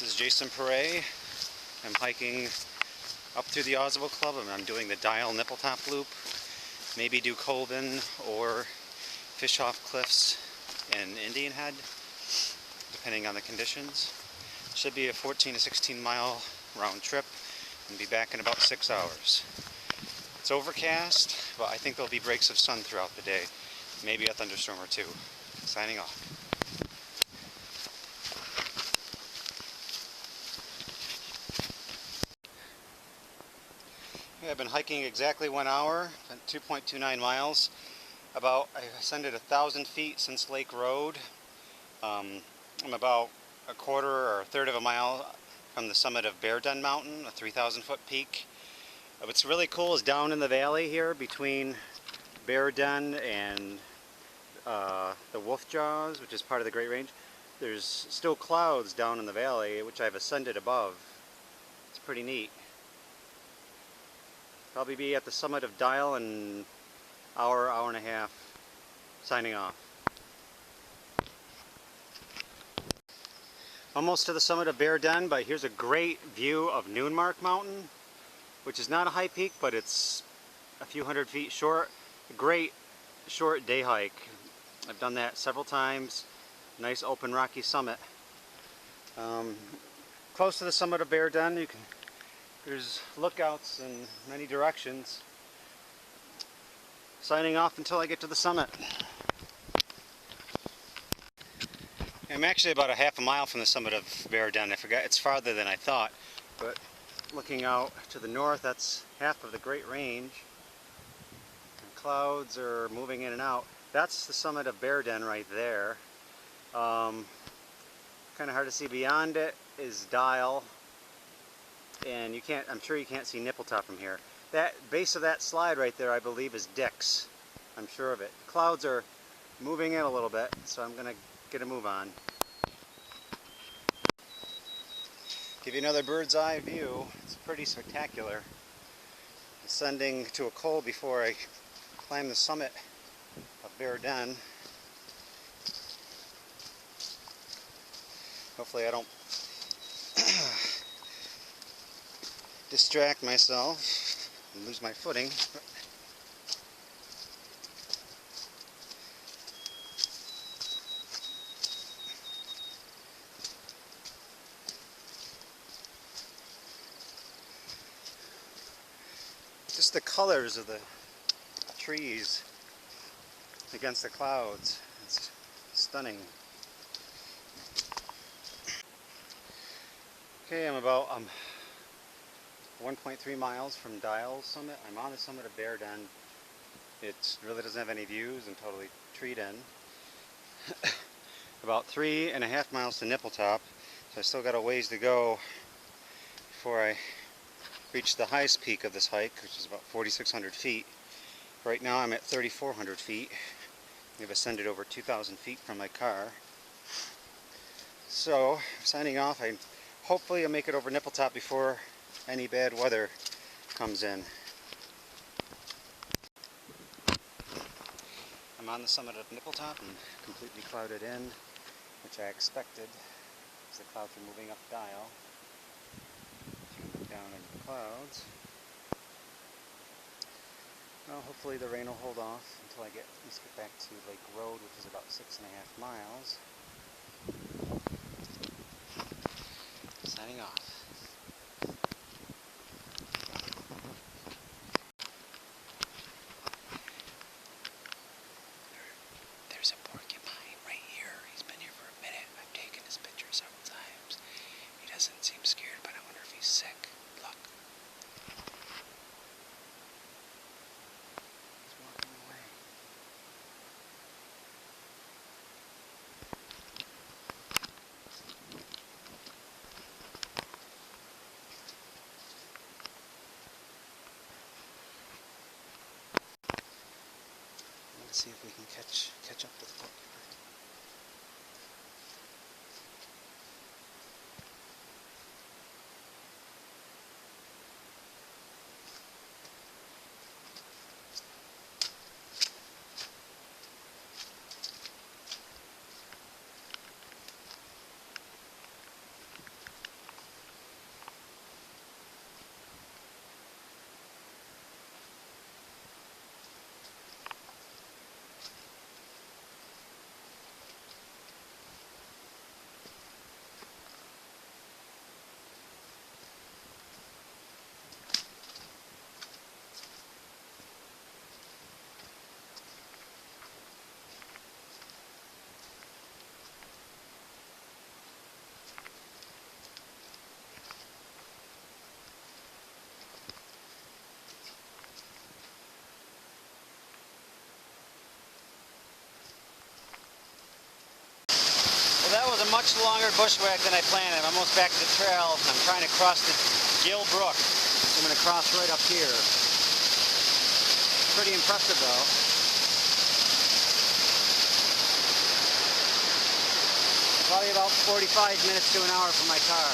This is Jason Pare. I'm hiking up through the Oswald Club and I'm doing the Dial Nippletop loop. Maybe do Colvin or fish off cliffs in Indian Head, depending on the conditions. Should be a 14 to 16 mile round trip and be back in about 6 hours. It's overcast, but I think there'll be breaks of sun throughout the day. Maybe a thunderstorm or two. Signing off. I've been hiking exactly 1 hour, 2.29 miles. I ascended 1,000 feet since Lake Road, I'm about a quarter or a third of a mile from the summit of Bear Den Mountain, a 3,000 foot peak. What's really cool is down in the valley here between Bear Den and the Wolf Jaws, which is part of the Great Range, there's still clouds down in the valley, which I've ascended above. It's pretty neat. Probably be at the summit of Dial in an hour, hour and a half. Signing off. Almost to the summit of Bear Den, but here's a great view of Noonmark Mountain, which is not a high peak, but it's a few hundred feet short. A great short day hike. I've done that several times. Nice open rocky summit. Close to the summit of Bear Den, there's lookouts in many directions. Signing off until I get to the summit. I'm actually about a half a mile from the summit of Bear Den. I forgot, it's farther than I thought, but looking out to the north, that's half of the Great Range. And clouds are moving in and out. That's the summit of Bear Den right there. Kind of hard to see. Beyond it is Dial, and I'm sure you can't see Nippletop from here. That base of that slide right there, I believe, is Dick's. I'm sure of it. The clouds are moving in a little bit, so I'm gonna get a move on. Give you another bird's eye view. It's pretty spectacular. Ascending to a col before I climb the summit of Bear Den. Hopefully I don't distract myself and lose my footing. Just the colors of the trees against the clouds. It's stunning. Okay, I'm about 1.3 miles from Dial summit. I'm on the summit of Bear Den. It really doesn't have any views and totally treed in. About 3.5 miles to Nippletop, so I still got a ways to go before I reach the highest peak of this hike, which is about 4,600 feet. Right now I'm at 3,400 feet. I've ascended over 2,000 feet from my car. So, signing off, hopefully I'll make it over Nippletop before any bad weather comes in. I'm on the summit of Nippletop and completely clouded in, which I expected, because the clouds are moving up Dial. Look down into the clouds. Well, hopefully the rain will hold off until I at least get back to Lake Road, which is about 6.5 miles. Signing off. There's a porcupine right here. He's been here for a minute. I've taken his picture several times. He doesn't seem scared, but I wonder if he's sick. Look. He's walking away. Let's see if we can catch up to the porcupine. much longer bushwhack than I planned. I'm almost back to the trail. I'm trying to cross the Gill Brook. I'm going to cross right up here. Pretty impressive though. Probably about 45 minutes to an hour for my car.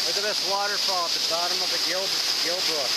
Look at this waterfall at the bottom of the Gill Brook.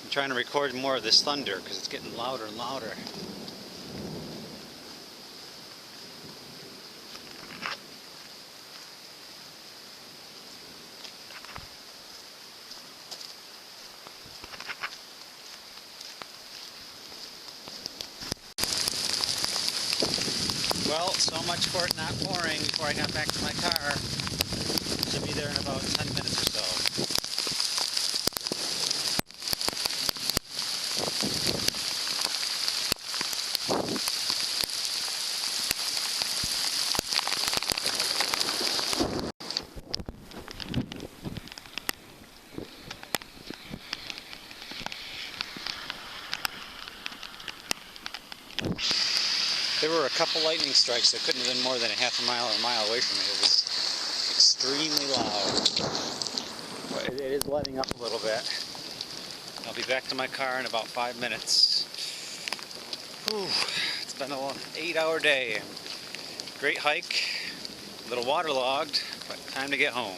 I'm trying to record more of this thunder because it's getting louder and louder. Well, so much for it not pouring before I got back to my car. Should be there in about 10 minutes or so. There were a couple lightning strikes that couldn't have been more than a half a mile or a mile away from me. It was extremely loud. But it is letting up a little bit. I'll be back to my car in about 5 minutes. Whew, it's been an 8-hour day. Great hike, a little waterlogged, but time to get home.